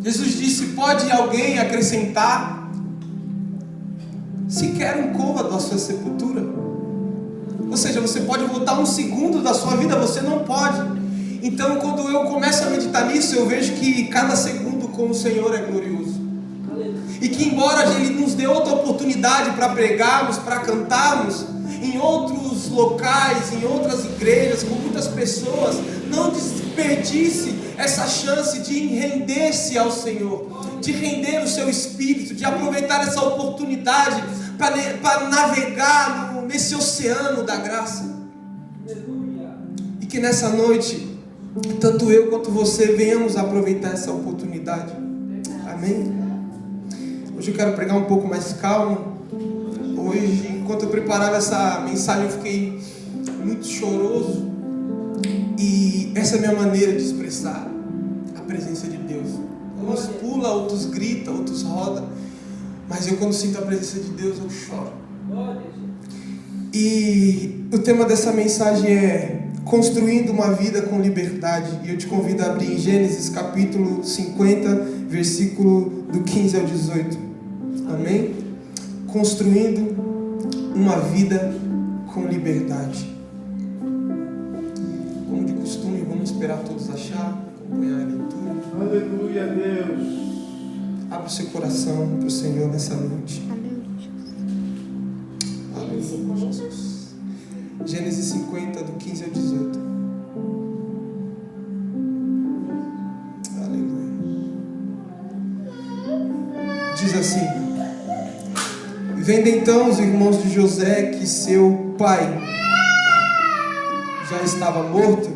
Jesus disse: pode alguém acrescentar sequer um côvado à sua sepultura? Ou seja, você pode voltar um segundo da sua vida, você não pode. Então, quando eu começo a meditar nisso, eu vejo que cada segundo com o Senhor é glorioso. E que embora Ele nos dê outra oportunidade para pregarmos, para cantarmos, em outros locais, em outras igrejas, com muitas pessoas, não desperdice essa chance de render-se ao Senhor, de render o seu espírito, de aproveitar essa oportunidade para navegar nesse oceano da graça. E que nessa noite, tanto eu quanto você venhamos aproveitar essa oportunidade. Amém? Hoje eu quero pregar um pouco mais calmo. Hoje, enquanto eu preparava essa mensagem, eu fiquei muito choroso. E essa é a minha maneira de expressar a presença de Deus. Uns pulam, outros gritam, outros rodam. Mas eu, quando sinto a presença de Deus, eu choro. E o tema dessa mensagem é construindo uma vida com liberdade. E eu te convido a abrir em Gênesis capítulo 50, versículo do 15 ao 18. Amém? Construindo uma vida com liberdade. Como de costume, vamos esperar todos achar, acompanhar a leitura. Aleluia, Deus. Abre o seu coração para o Senhor nessa noite. Aleluia, Jesus. Gênesis 50, do 15 ao 18. Aleluia. Diz assim: vendo então os irmãos de José que seu pai já estava morto,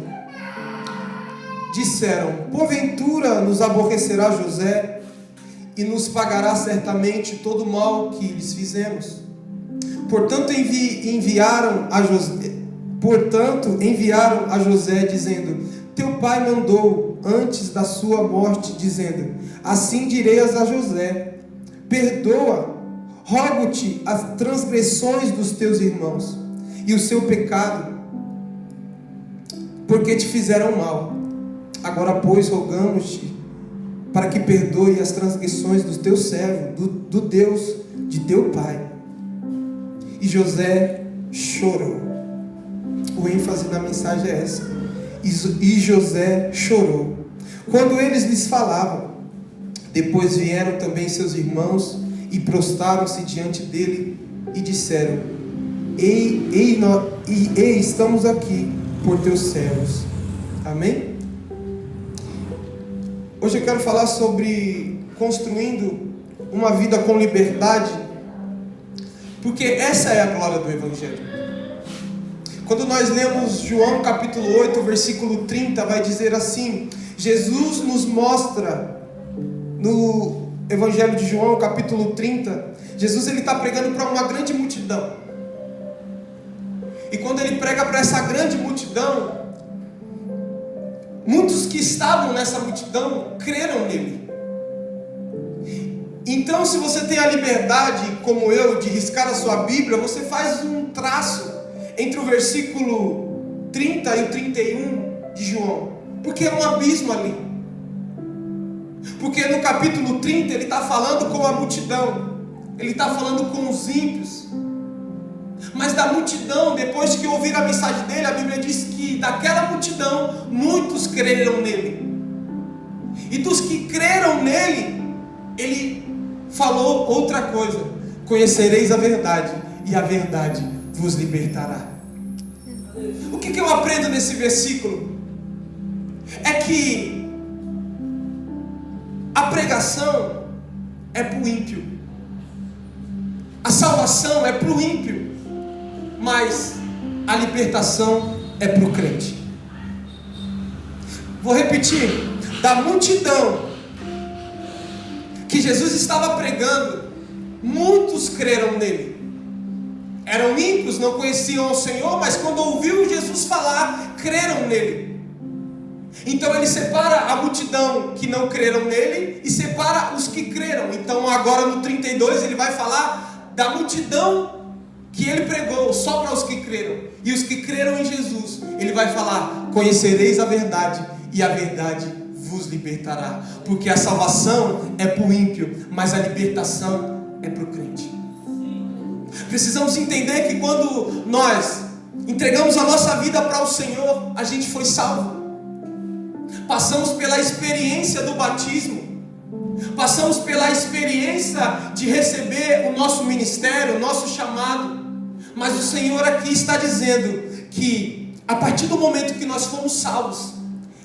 disseram: porventura nos aborrecerá José e nos pagará certamente todo o mal que lhes fizemos. Portanto enviaram a José dizendo: teu pai mandou antes da sua morte, dizendo: assim direi a José, perdoa, rogo-te as transgressões dos teus irmãos e o seu pecado, porque te fizeram mal. Agora, pois, rogamos-te para que perdoe as transgressões dos teus servos, do Deus de teu pai. E José chorou. O ênfase da mensagem é essa. E José chorou quando eles lhes falavam. Depois vieram também seus irmãos e prostraram-se diante dele e disseram: Ei, estamos aqui por teus servos. Amém? Hoje eu quero falar sobre construindo uma vida com liberdade, porque essa é a glória do Evangelho. Quando nós lemos João capítulo 8, versículo 30, vai dizer assim: Jesus nos mostra no Evangelho de João capítulo 30, Jesus ele está pregando para uma grande multidão. E quando ele prega para essa grande multidão, muitos que estavam nessa multidão creram nele. Então, se você tem a liberdade, como eu, de riscar a sua Bíblia, você faz um traço entre o versículo 30 e o 31 de João, porque é um abismo ali. Porque no capítulo 30 ele está falando com a multidão, ele está falando com os ímpios. Mas da multidão, depois que ouviram a mensagem dele, a Bíblia diz que daquela multidão muitos creram nele. E dos que creram nele, ele falou outra coisa: conhecereis a verdade, e a verdade vos libertará. O que eu aprendo nesse versículo? É que a pregação é para o ímpio, a salvação é para o ímpio, mas a libertação é para o crente. Vou repetir: da multidão que Jesus estava pregando, muitos creram nele. Eram ímpios, não conheciam o Senhor, mas quando ouviu Jesus falar, creram nele. Então ele separa a multidão que não creram nele e separa os que creram. Então agora no 32 ele vai falar da multidão que ele pregou só para os que creram. E os que creram em Jesus, ele vai falar: conhecereis a verdade, e a verdade vos libertará. Porque a salvação é para o ímpio, mas a libertação é para o crente. Precisamos entender que quando nós entregamos a nossa vida para o Senhor, a gente foi salvo. Passamos pela experiência do batismo, passamos pela experiência de receber o nosso ministério, o nosso chamado. Mas o Senhor aqui está dizendo que a partir do momento que nós fomos salvos,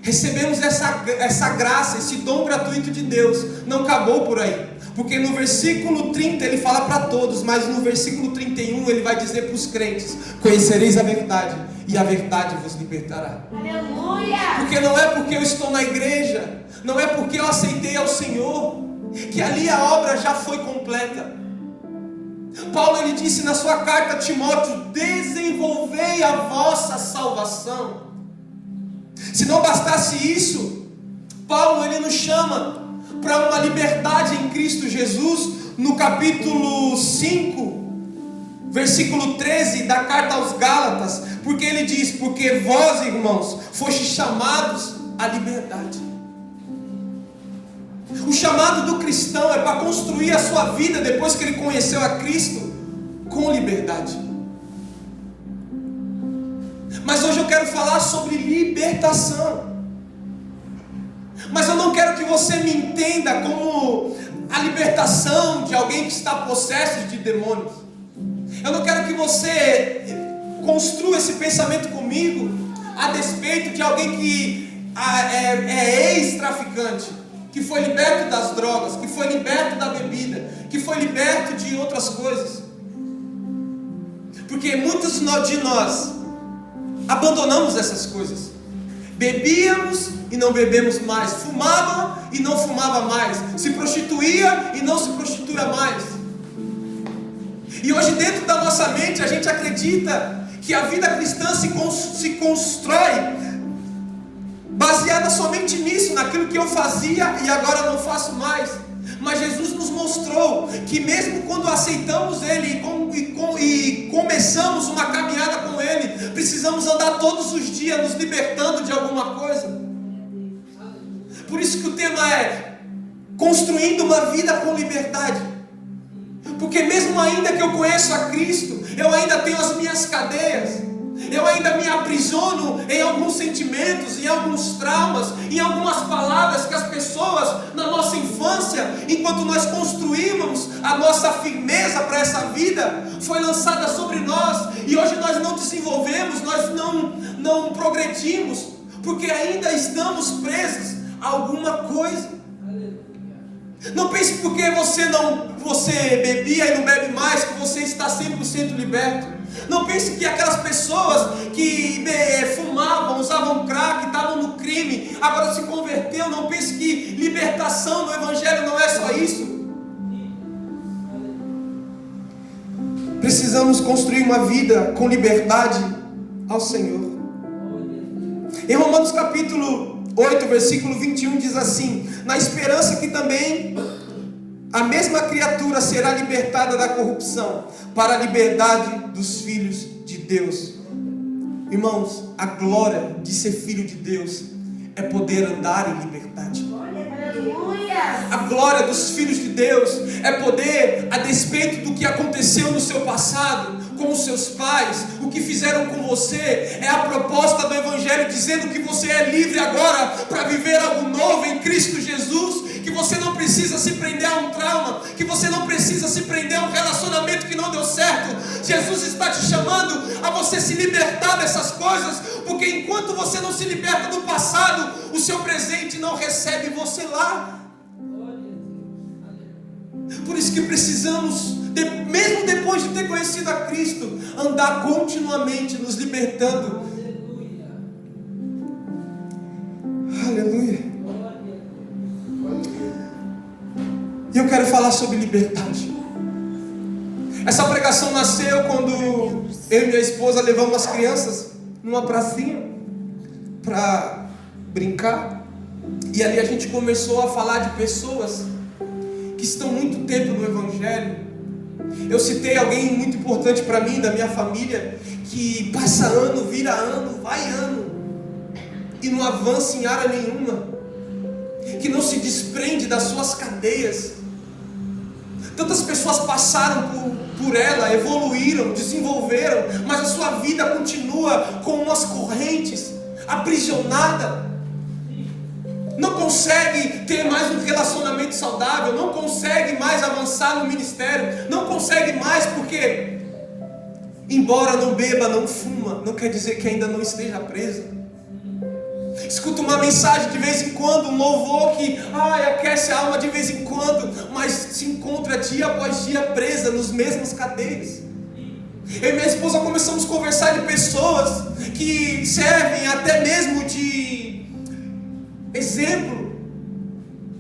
recebemos essa graça, esse dom gratuito de Deus, não acabou por aí. Porque no versículo 30 ele fala para todos, mas no versículo 31 ele vai dizer para os crentes: conhecereis a verdade, e a verdade vos libertará. Aleluia! Porque não é porque eu estou na igreja, não é porque eu aceitei ao Senhor, que ali a obra já foi completa. Paulo ele disse na sua carta a Timóteo: desenvolvei a vossa salvação. Se não bastasse isso, Paulo ele nos chama para uma liberdade em Cristo Jesus, no capítulo 5, versículo 13 da carta aos Gálatas, porque ele diz: porque vós, irmãos, fostes chamados à liberdade. O chamado do cristão é para construir a sua vida depois que ele conheceu a Cristo com liberdade. Mas hoje eu quero falar sobre libertação. Mas eu não quero que você me entenda como a libertação de alguém que está possesso de demônios. Eu não quero que você construa esse pensamento comigo a despeito de alguém que é ex-traficante, que foi liberto das drogas, que foi liberto da bebida, que foi liberto de outras coisas. Porque muitos de nós abandonamos essas coisas. Bebíamos e não bebemos mais, fumava e não fumava mais, se prostituía e não se prostituía mais. E hoje dentro da nossa mente a gente acredita que a vida cristã se constrói baseada somente nisso, naquilo que eu fazia e agora não faço mais. Mas Jesus nos mostrou que mesmo quando aceitamos Ele e começamos uma caminhada com Ele, precisamos andar todos os dias nos libertando de alguma coisa. Por isso que o tema é construindo uma vida com liberdade. Porque mesmo ainda que eu conheço a Cristo, eu ainda tenho as minhas cadeias. Eu ainda me aprisiono em alguns sentimentos, em alguns traumas, em algumas palavras que as pessoas na nossa infância, enquanto nós construímos a nossa firmeza para essa vida, foi lançada sobre nós, e hoje nós não desenvolvemos, nós não progredimos, porque ainda estamos presos a alguma coisa. Não pense porque você bebia e não bebe mais, que você está 100% liberto. Não pense que aquelas pessoas que fumavam, usavam crack, estavam no crime, agora se converteu. Não pense que libertação no Evangelho não é só isso. Precisamos construir uma vida com liberdade ao Senhor. Em Romanos capítulo 8, versículo 21 diz assim: na esperança que também a mesma criatura será libertada da corrupção para a liberdade dos filhos de Deus. Irmãos, a glória de ser filho de Deus é poder andar em liberdade. A glória dos filhos de Deus é poder, a despeito do que aconteceu no seu passado, com os seus pais, o que fizeram com você, é a proposta do Evangelho dizendo que você é livre agora para viver algo novo em Cristo Jesus, que você não precisa se prender a um trauma, que você não precisa se prender a um relacionamento que não deu certo. Jesus está te chamando a você se libertar dessas coisas, porque enquanto você não se liberta do passado, o seu presente não recebe você lá. Por isso que precisamos, mesmo depois de ter conhecido a Cristo, andar continuamente nos libertando. Aleluia. E eu quero falar sobre liberdade. Essa pregação nasceu quando eu e minha esposa levamos as crianças numa pracinha para brincar. E ali a gente começou a falar de pessoas que estão muito tempo no Evangelho. Eu citei alguém muito importante para mim, da minha família, que passa ano, vira ano, vai ano, e não avança em área nenhuma. que não se desprende das suas cadeias. Tantas pessoas passaram por ela, evoluíram, desenvolveram, mas a sua vida continua com umas correntes, aprisionada. Não consegue ter mais um relacionamento saudável, não consegue mais avançar no ministério, não consegue mais porque, embora não beba, não fuma, não quer dizer que ainda não esteja presa. Escuta uma mensagem de vez em quando, um louvor que aquece a alma de vez em quando, mas se encontra dia após dia presa nos mesmos cadeias. Eu e minha esposa começamos a conversar de pessoas que servem até mesmo de exemplo,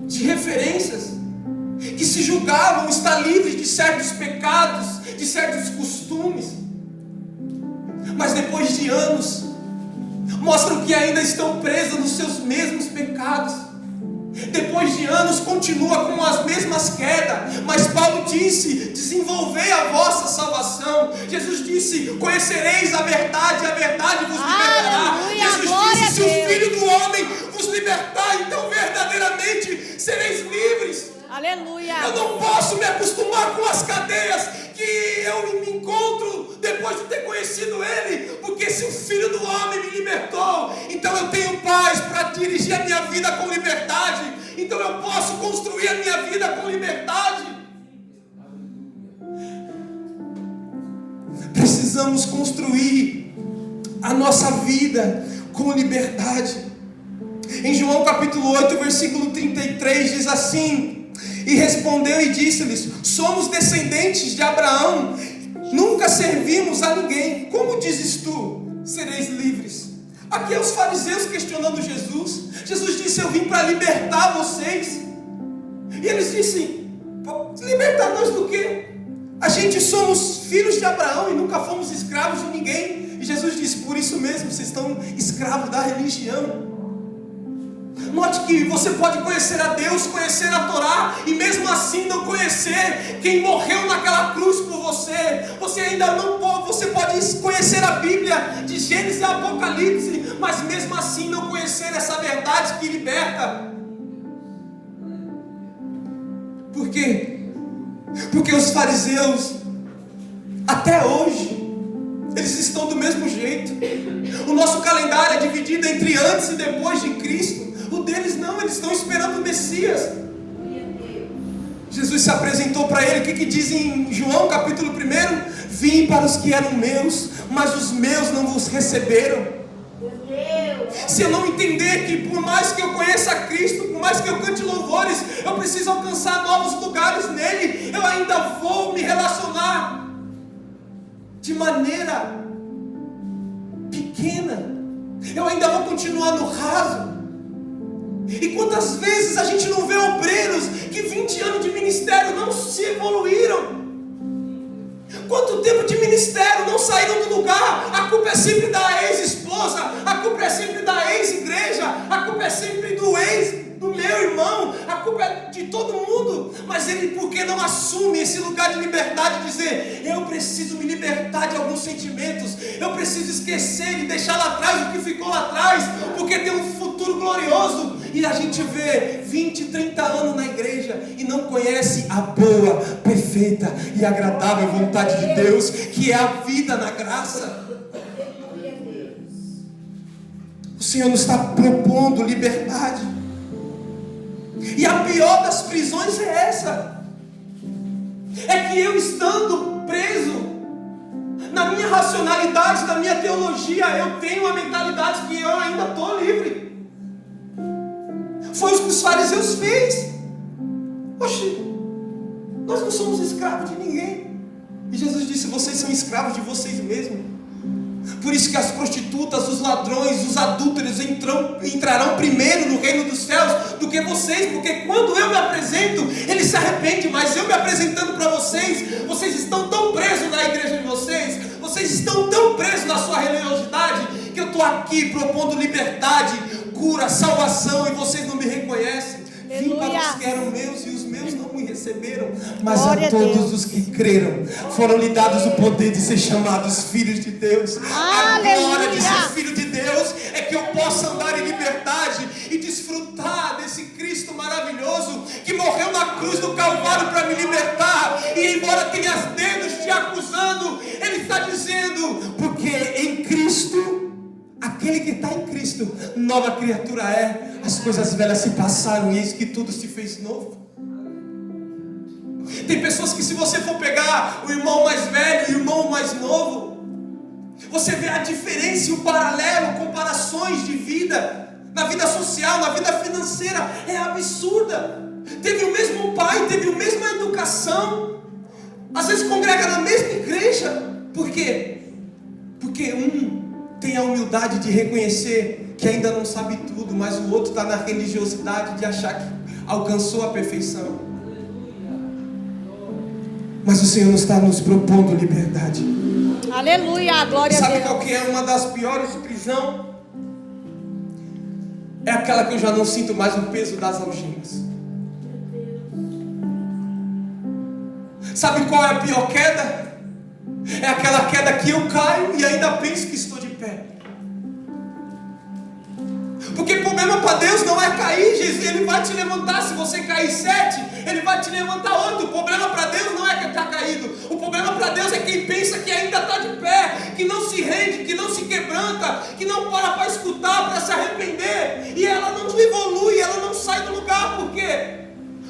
de referências, que se julgavam estar livres de certos pecados, de certos costumes, mas depois de anos mostram que ainda estão presas nos seus mesmos pecados. Depois de anos continua com as mesmas quedas, mas Paulo disse: desenvolvei a vossa salvação. Jesus disse: conhecereis a verdade vos libertará. Aleluia, Jesus disse: se o Filho do Homem vos libertar, então verdadeiramente sereis livres. Aleluia. Eu não posso me acostumar com as cadeias que eu me encontro depois de ter conhecido Ele, porque se o Filho do Homem me libertou, então eu tenho paz para dirigir a minha vida com liberdade, então eu posso construir a minha vida com liberdade. Precisamos construir a nossa vida com liberdade. Em João capítulo 8, versículo 33 diz assim: e respondeu e disse-lhes: somos descendentes de Abraão, nunca servimos a ninguém. Como dizes tu, sereis livres? Aqui é os fariseus questionando Jesus. Jesus disse: eu vim para libertar vocês. E eles dizem: libertar nós do quê? A gente somos filhos de Abraão e nunca fomos escravos de ninguém. E Jesus disse: por isso mesmo vocês estão escravos da religião. Note que você pode conhecer a Deus, conhecer a Torá, e mesmo assim não conhecer quem morreu naquela cruz por você. Você ainda não pode, você pode conhecer a Bíblia de Gênesis e Apocalipse, mas mesmo assim não conhecer essa verdade que liberta. Por quê? Porque os fariseus, até hoje, eles estão do mesmo jeito. O nosso calendário é dividido entre antes e depois de Cristo. O deles não, eles estão esperando o Messias. Jesus se apresentou para ele. O que diz em João capítulo 1? Vim para os que eram meus, mas os meus não vos receberam. Se eu não entender que por mais que eu conheça Cristo, por mais que eu cante louvores, eu preciso alcançar novos lugares nele, eu ainda vou me relacionar de maneira pequena, eu ainda vou continuar no raso. E quantas vezes a gente não vê obreiros que 20 anos de ministério não se evoluíram? Quanto tempo de ministério não saíram do lugar? A culpa é sempre da ex-esposa, a culpa é sempre da ex-igreja, a culpa é sempre do meu irmão, a culpa é de todo mundo. Mas ele, por que não assume esse lugar de liberdade e dizer: eu preciso me libertar de alguns sentimentos, eu preciso esquecer e deixar lá atrás o que ficou lá atrás, porque tem um futuro glorioso. E a gente vê 20, 30 anos na igreja e não conhece a boa, perfeita e agradável vontade de Deus, que é a vida na graça. O Senhor nos está propondo liberdade. E a pior das prisões é essa: é que eu, estando preso na minha racionalidade, na minha teologia, eu tenho uma mentalidade que eu ainda estou livre. Foi o que os fariseus fez. Oxe, nós não somos escravos de ninguém. E Jesus disse: vocês são escravos de vocês mesmos. Por isso que as prostitutas, os ladrões, os adúlteros entrarão primeiro no reino dos céus do que vocês. Porque quando eu me apresento, eles se arrependem. Mas eu me apresentando para vocês, vocês estão tão presos na igreja de vocês, vocês estão tão presos na sua religiosidade, que eu estou aqui propondo liberdade, cura, salvação, e vocês não me reconhecem. Vim para os que eram meus e os meus não me receberam, mas Glória a todos os que creram foram lhe dados o poder de ser chamados filhos de Deus. A glória de ser filho de Deus é que eu possa andar em liberdade e desfrutar desse Cristo poderoso que morreu na cruz do Calvário para me libertar. E embora tenha dedos te acusando, Ele está dizendo, porque em Cristo, aquele que está em Cristo, nova criatura é. As coisas velhas se passaram e eis que tudo se fez novo. Tem pessoas que, se você for pegar o irmão mais velho e o irmão mais novo, você vê a diferença e o paralelo, comparações de vida, na vida social, na vida financeira, é absurda. Teve o mesmo pai, teve a mesma educação, às vezes congrega na mesma igreja. Por quê? Porque um tem a humildade de reconhecer que ainda não sabe tudo, mas o outro está na religiosidade de achar que alcançou a perfeição. Mas o Senhor está nos propondo liberdade. Aleluia, glória a Deus. Sabe qual que é uma das piores prisões? É aquela que eu já não sinto mais o peso das algemas. Sabe qual é a pior queda? É aquela queda que eu caio e ainda penso que estou de pé. Porque problema para Deus não é cair, Jesus, Ele vai te levantar. Se você cair 7, Ele vai te levantar 8. O problema para Deus não é que está caído. O problema para Deus é quem pensa que ainda está de pé, que não se rende, que não se quebranta, que não para escutar, para se arrepender. E ela não evolui, ela não sai do lugar. Por quê?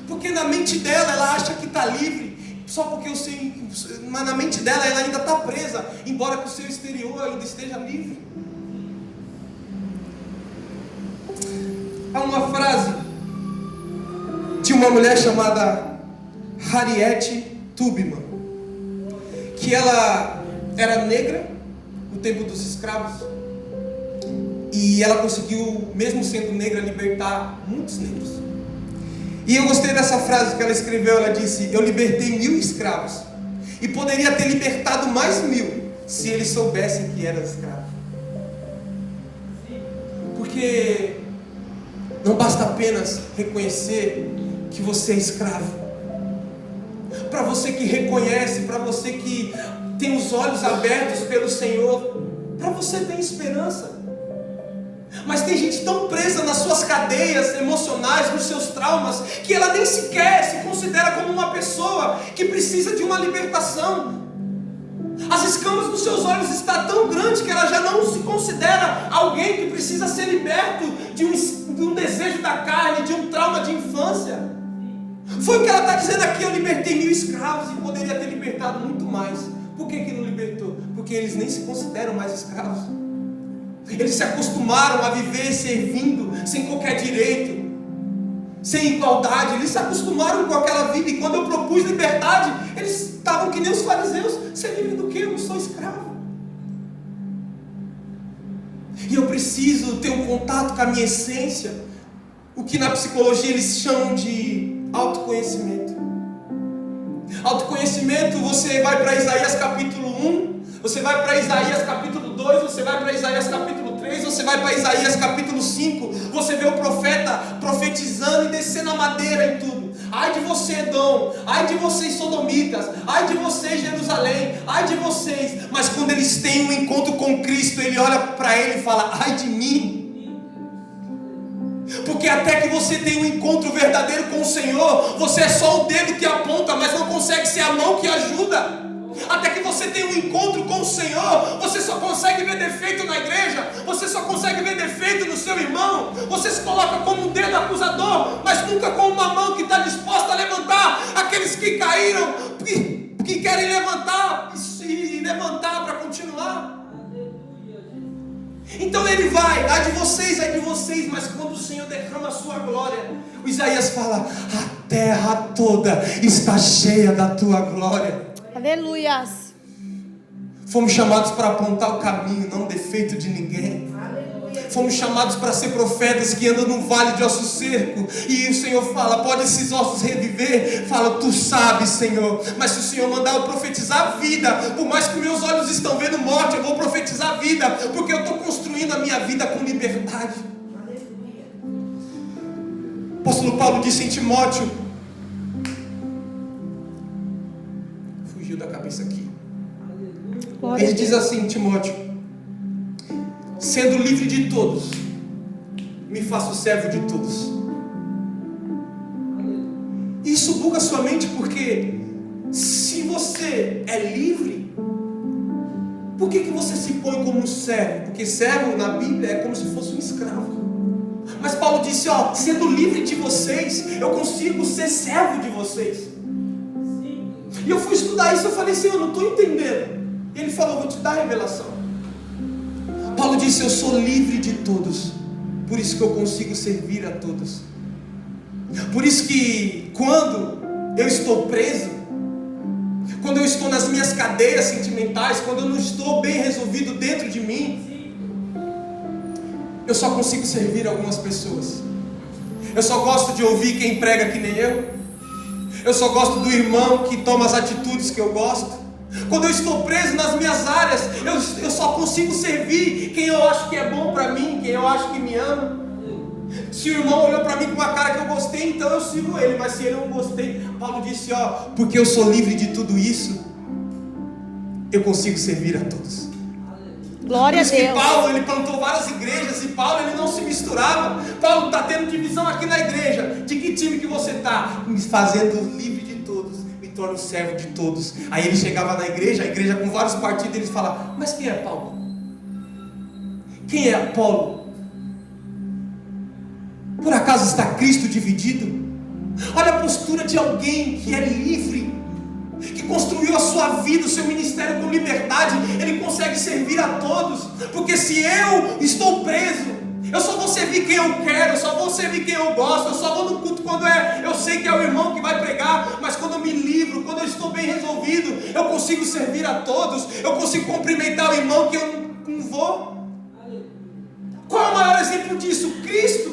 Porque na mente dela, ela acha que está livre. Só porque o seu, mas na mente dela, ela ainda está presa, embora que o seu exterior ainda esteja livre. Há uma frase de uma mulher chamada Harriet Tubman, que ela era negra no tempo dos escravos, e ela conseguiu, mesmo sendo negra, libertar muitos negros. E eu gostei dessa frase que ela escreveu. Ela disse: eu libertei 1000 escravos, e poderia ter libertado mais 1000 se eles soubessem que eram escravos. Porque não basta apenas reconhecer que você é escravo. Para você que reconhece, para você que tem os olhos abertos pelo Senhor, para você tem esperança. Mas tem gente tão presa nas suas cadeias emocionais, nos seus traumas, que ela nem sequer se considera como uma pessoa que precisa de uma libertação. As escamas dos seus olhos estão tão grandes que ela já não se considera alguém que precisa ser liberto de um desejo da carne, de um trauma de infância. Foi o que ela está dizendo aqui: eu libertei 1000 escravos e poderia ter libertado muito mais. Por que não libertou? Porque eles nem se consideram mais escravos. Eles se acostumaram a viver servindo, sem qualquer direito, sem igualdade. Eles se acostumaram com aquela vida. E quando eu propus liberdade, eles estavam que nem os fariseus: ser livre do quê? Eu não sou escravo. E eu preciso ter um contato com a minha essência, o que na psicologia eles chamam de autoconhecimento. Autoconhecimento, você vai para Isaías capítulo 1, você vai para Isaías capítulo 2, você vai para Isaías capítulo 3, você vai para Isaías capítulo 5, você vê o profeta profetizando e descendo a madeira em tudo. Ai de você, Edom, ai de vocês, sodomitas, ai de vocês, Jerusalém, ai de vocês. Mas quando eles têm um encontro com Cristo, ele olha para ele e fala: ai de mim. Porque até que você tenha um encontro verdadeiro com o Senhor, você é só o dedo que aponta, mas não consegue ser a mão que ajuda. Até que você tenha um encontro com o Senhor, você só consegue ver defeito na igreja, você só consegue ver defeito no seu irmão, você se coloca como um dedo acusador, mas nunca com uma mão que está disposta a levantar aqueles que caíram, que querem levantar e levantar para continuar. Então ele vai: ai de vocês, mas quando o Senhor derrama a sua glória, o Isaías fala: a terra toda está cheia da tua glória. Aleluias. Fomos chamados para apontar o caminho, não o defeito de ninguém. Aleluia. Fomos chamados para ser profetas que andam num vale de ossos secos. E o Senhor fala: pode esses ossos reviver? Fala: tu sabes, Senhor. Mas se o Senhor mandar eu profetizar vida, por mais que meus olhos estão vendo morte, eu vou profetizar vida, porque eu estou construindo a minha vida com liberdade. Aleluia. O apóstolo Paulo disse em Timóteo, fugiu da cabeça aqui. Ele diz assim, Timóteo: sendo livre de todos, me faço servo de todos. Isso buga a sua mente porque se você é livre, por que você se põe como um servo? Porque servo na Bíblia é como se fosse um escravo. Mas Paulo disse, sendo livre de vocês, eu consigo ser servo de vocês. E eu fui estudar isso, eu falei, Senhor, eu não estou entendendo. E ele falou, vou te dar a revelação. Paulo disse, eu sou livre de todos, por isso que eu consigo servir a todos. Por isso que quando eu estou preso, quando eu estou nas minhas cadeias sentimentais, quando eu não estou bem resolvido dentro de mim, eu só consigo servir algumas pessoas. Eu só gosto de ouvir quem prega que nem eu. Eu só gosto do irmão que toma as atitudes que eu gosto. Quando eu estou preso nas minhas áreas, eu só consigo servir quem eu acho que é bom para mim, quem eu acho que me ama. Se o irmão olhou para mim com uma cara que eu gostei, então eu sigo ele. Mas se ele não gostei, Paulo disse, porque eu sou livre de tudo isso, eu consigo servir a todos. Glória a Deus. Por isso que Paulo, ele plantou várias igrejas, e Paulo, ele não se misturava. Paulo está tendo divisão aqui na igreja. De que time que você está? Me fazendo livre de todos, me torno servo de todos. Aí ele chegava na igreja, a igreja com vários partidos, ele falava, mas quem é Paulo? Quem é Apolo? Por acaso está Cristo dividido? Olha a postura de alguém que é livre, que construiu a sua vida, o seu ministério com liberdade. Ele consegue servir a todos. Porque se eu estou preso, eu só vou servir quem eu quero, eu só vou servir quem eu gosto, eu só vou no culto quando eu sei que é o irmão que vai pregar. Mas quando eu me livro, quando eu estou bem resolvido, eu consigo servir a todos. Eu consigo cumprimentar o irmão que eu não vou. Qual é o maior exemplo disso? Cristo.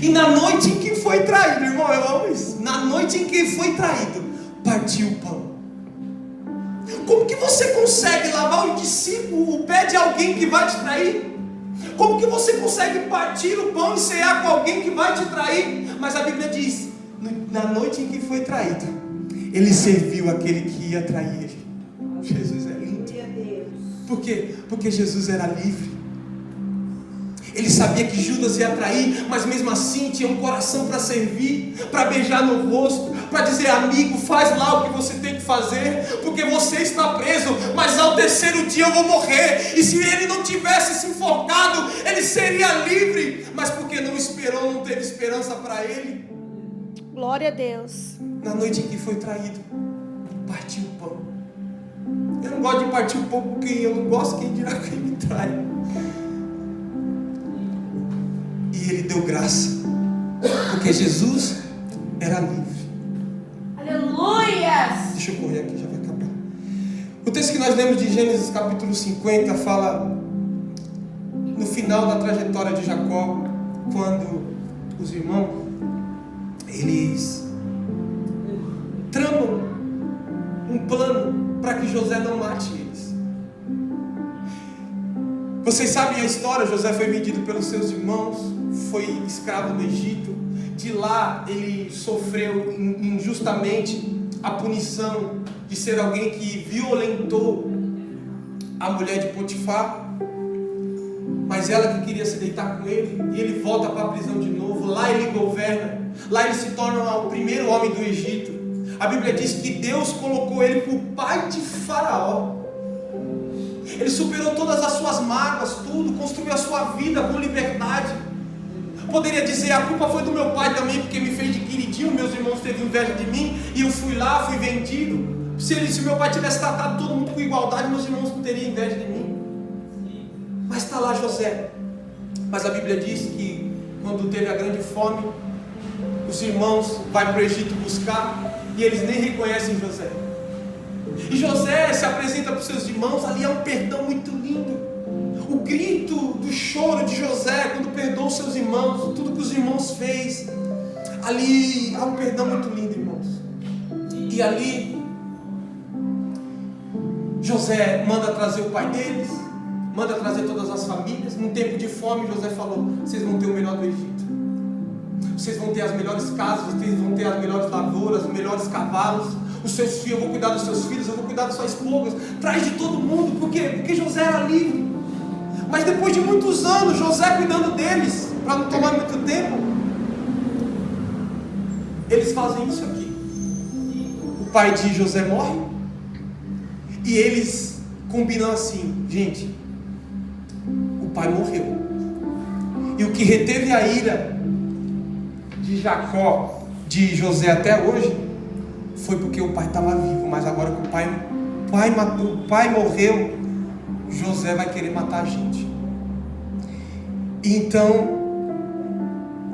E na noite em que foi traído, irmão, eu amo isso. Na noite em que foi traído, partiu o pão. Como que você consegue lavar o pé de alguém que vai te trair? Como que você consegue partir o pão e cear com alguém que vai te trair? Mas a Bíblia diz, na noite em que foi traído, ele serviu aquele que ia trair ele. Jesus é lindo. Por quê? Porque Jesus era livre. Ele sabia que Judas ia trair, mas mesmo assim tinha um coração para servir, para beijar no rosto, para dizer, amigo, faz lá o que você tem que fazer, porque você está preso, mas ao terceiro dia eu vou morrer. E se ele não tivesse se enforcado, ele seria livre, mas porque não esperou, não teve esperança para ele. Glória a Deus. Na noite em que foi traído, partiu o pão. Eu não gosto de partir o pão porque eu não gosto, quem dirá quem me trai. E ele deu graça, porque Jesus era livre. Aleluia! Deixa eu correr aqui, já vai acabar. O texto que nós lemos de Gênesis capítulo 50 fala no final da trajetória de Jacó, quando os irmãos, eles tramam um plano para que José não mate eles. Vocês sabem a história. José foi vendido pelos seus irmãos, foi escravo no Egito. De lá ele sofreu injustamente a punição de ser alguém que violentou a mulher de Potifar, mas ela que queria se deitar com ele. E ele volta para a prisão de novo. Lá ele governa, lá ele se torna o primeiro homem do Egito. A Bíblia diz que Deus colocou ele por pai de Faraó. Ele superou todas as suas mágoas, tudo, construiu a sua vida com liberdade. Poderia dizer, a culpa foi do meu pai também, porque me fez de queridinho, meus irmãos teve inveja de mim, e eu fui lá, fui vendido. Se meu pai tivesse tratado todo mundo com igualdade, meus irmãos não teriam inveja de mim. Mas está lá José. Mas a Bíblia diz que quando teve a grande fome, os irmãos vão para o Egito buscar, e eles nem reconhecem José. E José se apresenta para os seus irmãos. Ali há um perdão muito lindo. O grito do choro de José quando perdoou os seus irmãos, tudo que os irmãos fez. Ali há um perdão muito lindo, irmãos. E ali José manda trazer o pai deles, manda trazer todas as famílias. Num tempo de fome, José falou, vocês vão ter o melhor do Egito, vocês vão ter as melhores casas, vocês vão ter as melhores lavouras, os melhores cavalos. Os seus filhos, eu vou cuidar dos seus filhos, eu vou cuidar das suas esposas. Traz de todo mundo. Por quê? Porque José era livre. Mas depois de muitos anos, José cuidando deles, para não tomar muito tempo, eles fazem isso aqui. O pai de José morre e eles combinam assim: gente, o pai morreu, e o que reteve a ira de Jacó, de José até hoje, foi porque o pai estava vivo. Mas agora que o pai morreu, José vai querer matar a gente. Então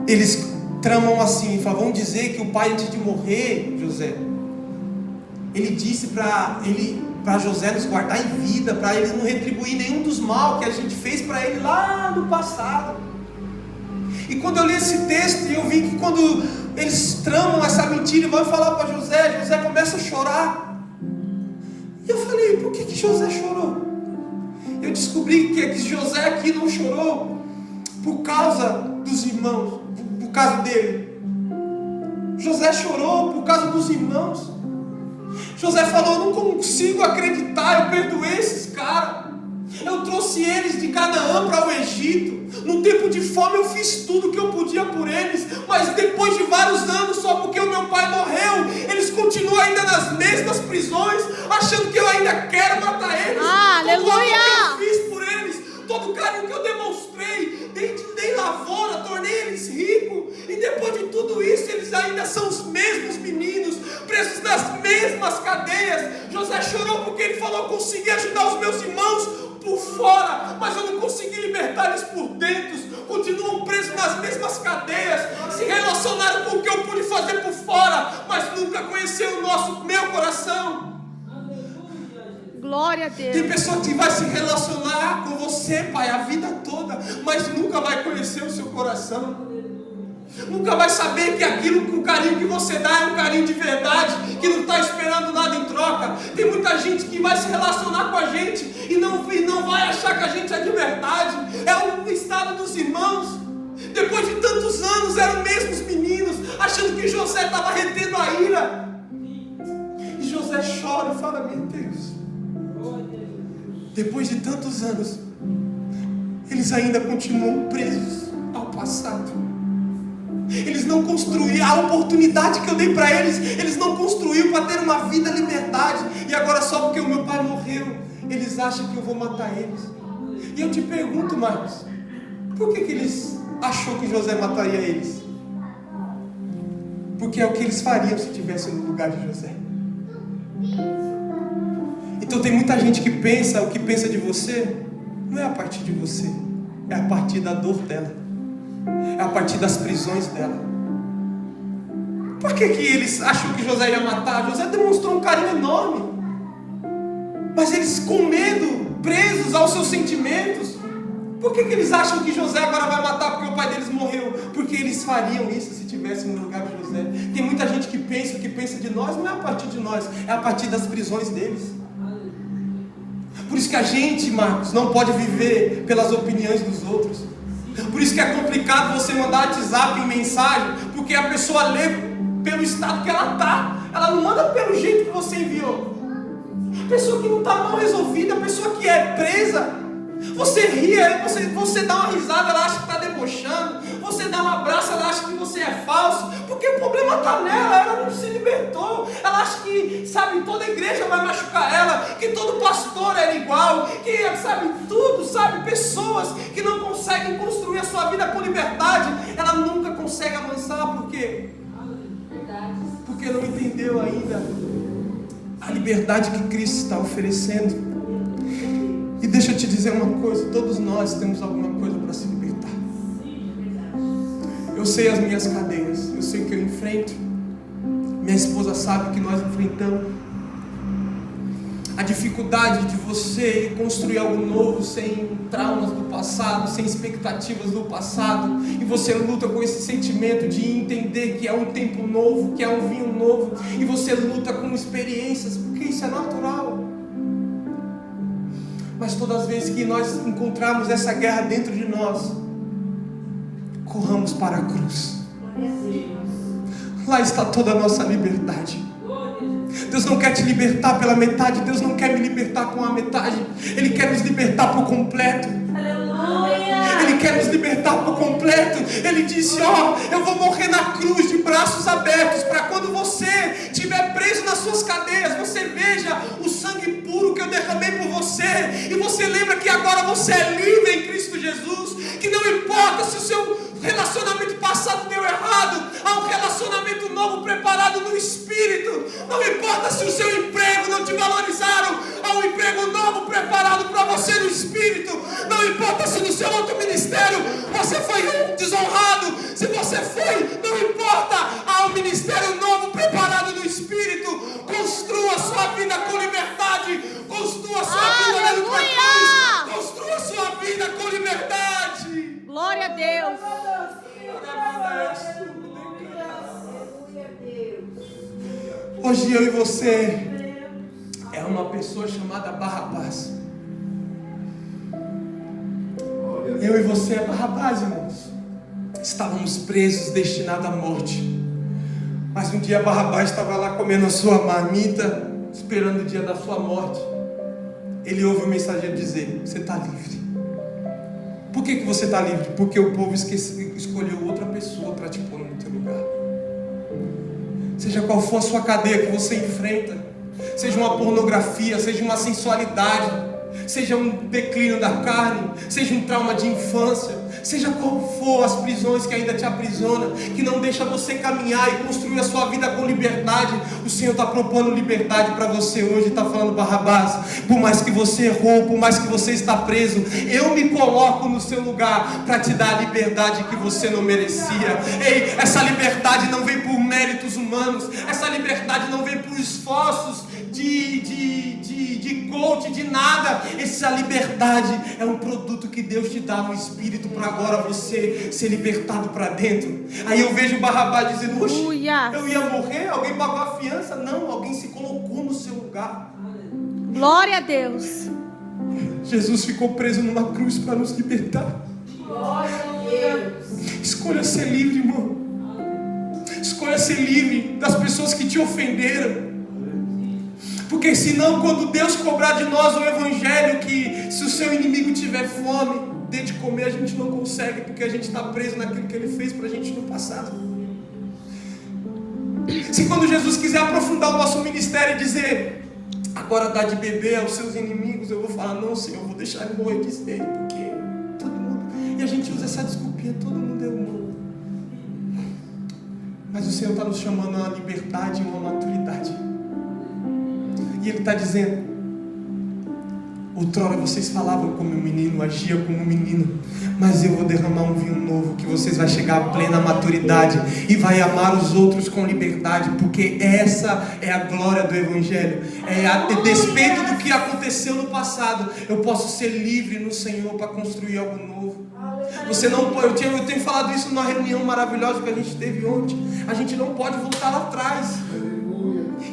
eles tramam assim, falam: vamos dizer que o pai, antes de morrer, José, ele disse para José nos guardar em vida, para ele não retribuir nenhum dos mal que a gente fez para ele lá no passado. E quando eu li esse texto, eu vi que quando eles tramam essa mentira e vão falar para José, José começa a chorar. E eu falei: por que José chorou? Eu descobri que José aqui não chorou por causa dos irmãos, por causa dele. José chorou por causa dos irmãos. José falou: eu não consigo acreditar, eu perdoei esses caras, eu trouxe eles de Canaã para o Egito. No tempo de fome eu fiz tudo que eu podia por eles, mas depois de vários anos, só porque o meu pai morreu, eles continuam ainda nas mesmas prisões, achando que eu ainda quero matar eles. Aleluia! Todo o amor que eu fiz por eles, todo o carinho que eu demonstrei, dei lavoura, tornei eles ricos, e depois de tudo isso eles ainda são os mesmos meninos, presos nas mesmas cadeias. José chorou porque ele falou: eu consegui ajudar os meus irmãos por fora, mas eu não consegui libertar eles por dentro. Continuam presos nas mesmas cadeias, se relacionaram com o que eu pude fazer por fora, mas nunca conheceram o meu coração. Glória a Deus. Tem pessoa que vai se relacionar com você, pai, a vida toda, mas nunca vai conhecer o seu coração. Nunca vai saber que o carinho que você dá é um carinho de verdade, que não está esperando nada em troca. Tem muita gente que vai se relacionar com a gente e não vai achar que a gente é de verdade. É o estado dos irmãos. Depois de tantos anos eram mesmos meninos, achando que José estava retendo a ira. E José chora e fala: meu Deus, depois de tantos anos, eles ainda continuam presos ao passado. Eles não construíram a oportunidade que eu dei para eles. Eles não construíram para ter uma vida em liberdade. E agora, só porque o meu pai morreu, eles acham que eu vou matar eles. E eu te pergunto, Marcos, por que eles achou que José mataria eles? Porque é o que eles fariam se estivessem no lugar de José. Então tem muita gente que pensa, o que pensa de você não é a partir de você, é a partir da dor dela, é a partir das prisões dela. Por que eles acham que José ia matar? José demonstrou um carinho enorme, mas eles, com medo, presos aos seus sentimentos, por que eles acham que José agora vai matar porque o pai deles morreu? Porque eles fariam isso se estivessem no lugar de José. Tem muita gente que pensa, o que pensa de nós não é a partir de nós, é a partir das prisões deles. Por isso que a gente, Marcos, não pode viver pelas opiniões dos outros. Por isso que é complicado você mandar WhatsApp em mensagem, porque a pessoa lê pelo estado que ela está, ela não manda pelo jeito que você enviou. A pessoa que não está mal resolvida, a pessoa que é presa, você ri, você dá uma risada, ela acha que está debochando, você dá um abraço, ela acha que você é falso, porque o problema está nela, ela não se libertou, ela acha que, sabe, toda igreja vai machucar ela, que todo pastor é igual, que, sabe, tudo, sabe, pessoas que não conseguem construir a sua vida com liberdade, ela nunca consegue avançar, por quê? Porque não entendeu ainda a liberdade que Cristo está oferecendo. E deixa eu te dizer uma coisa, todos nós temos alguma coisa para se libertar. Eu sei as minhas cadeias, eu sei o que eu enfrento. Minha esposa sabe o que nós enfrentamos. A dificuldade de você construir algo novo sem traumas do passado, sem expectativas do passado, e você luta com esse sentimento de entender que é um tempo novo, que é um vinho novo, e você luta com experiências, porque isso é natural. Mas todas as vezes que nós encontrarmos essa guerra dentro de nós, corramos para a cruz. Lá está toda a nossa liberdade. Deus não quer te libertar pela metade, Deus não quer me libertar com a metade, Ele quer nos libertar por completo. Ele quer nos libertar por completo. Ele disse: eu vou morrer na cruz de braços abertos para E você lembra que agora você é livre em Cristo Jesus, que não importa se o seu relacionamento passado deu errado, há um relacionamento novo preparado no Espírito. Não importa se o seu emprego não te valorizaram, há um emprego novo preparado para você no Espírito. Não importa se no seu outro ministério você foi desonrado, se você foi, não importa, há um ministério novo preparado no Espírito. Construa a sua vida com liberdade, construa a sua vida olhando para Cristo, construa a sua vida com liberdade. Glória a Deus. Hoje eu e você é uma pessoa chamada Barrabás. Eu e você é Barrabás, irmãos. Estávamos presos, destinados à morte. Mas um dia Barrabás estava lá comendo a sua marmita, esperando o dia da sua morte. Ele ouve o mensageiro dizer: você está livre. Por que você está livre? Porque o povo escolheu outra pessoa para te pôr no teu lugar. Seja qual for a sua cadeia que você enfrenta, seja uma pornografia, seja uma sensualidade, seja um declínio da carne, seja um trauma de infância, seja qual for as prisões que ainda te aprisionam, que não deixa você caminhar e construir a sua vida com liberdade, o Senhor está propondo liberdade para você hoje. Está falando: Barrabás, por mais que você errou, por mais que você está preso, eu me coloco no seu lugar para te dar a liberdade que você não merecia. Ei, essa liberdade não vem por méritos humanos, essa liberdade não vem por esforços de coach, de nada. Essa liberdade é um produto que Deus te dá no Espírito, para agora você ser libertado para dentro. Aí eu vejo Barrabás dizendo: oxe, eu ia morrer, alguém pagou a fiança? Não, alguém se colocou no seu lugar. Glória a Deus. Jesus ficou preso numa cruz para nos libertar. Glória a Deus. Escolha ser livre, irmão. Escolha ser livre das pessoas que te ofenderam. Porque senão, quando Deus cobrar de nós o Evangelho, que se o seu inimigo tiver fome, dê de comer, a gente não consegue, porque a gente está preso naquilo que Ele fez para a gente no passado. Se quando Jesus quiser aprofundar o nosso ministério e dizer: agora dá de beber aos seus inimigos, eu vou falar: não, Senhor, eu vou deixar ele morrer de sede, porque todo mundo... E a gente usa essa desculpinha: todo mundo é humano. Mas o Senhor está nos chamando a uma liberdade e uma maturidade. E Ele está dizendo: outrora vocês falavam como um menino, agiam como um menino, mas eu vou derramar um vinho novo, que vocês vão chegar à plena maturidade e vai amar os outros com liberdade, porque essa é a glória do Evangelho. A despeito do que aconteceu no passado, eu posso ser livre no Senhor para construir algo novo. Você não pode, eu tenho falado isso numa reunião maravilhosa que a gente teve ontem. A gente não pode voltar lá atrás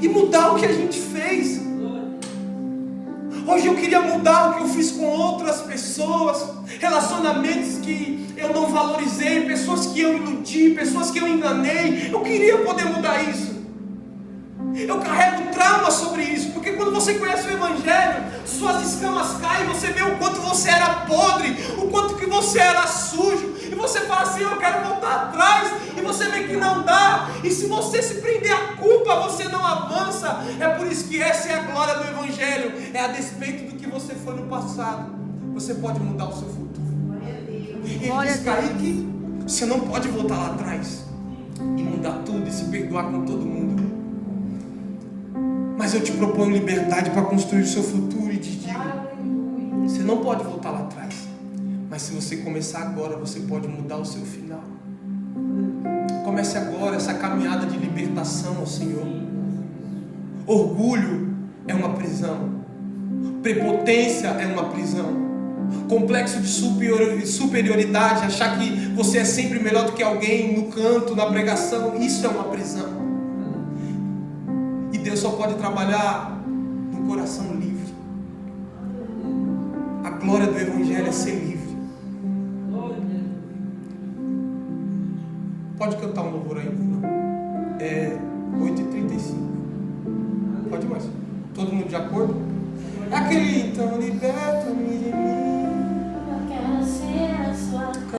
e mudar o que a gente fez. Hoje eu queria mudar o que eu fiz com outras pessoas, relacionamentos que eu não valorizei, pessoas que eu iludi, pessoas que eu enganei. Eu queria poder mudar isso. Eu carrego trauma sobre isso, porque quando você conhece o Evangelho, suas escamas caem, você vê o quanto você era podre, o quanto que você era sujo, e você fala assim: eu quero voltar atrás, e você vê que não dá. E se você se prender à culpa, você não avança. É por isso que essa é a glória do Evangelho. É a despeito do que você foi no passado, você pode mudar o seu futuro. E ele diz: Kaique, você não pode voltar lá atrás e mudar tudo e se perdoar com todo mundo. Mas eu te proponho liberdade para construir o seu futuro e te digo: você não pode voltar lá atrás, mas se você começar agora, você pode mudar o seu final. Comece agora essa caminhada de libertação ao Senhor. Orgulho é uma prisão, prepotência é uma prisão, complexo de superioridade, achar que você é sempre melhor do que alguém no canto, na pregação, isso é uma prisão. E Deus só pode trabalhar no coração livre. A glória do Evangelho é ser livre. Pode cantar um louvor aí? É 8h35. Pode mais. Todo mundo de acordo? É aquele: então liberta-me de mim.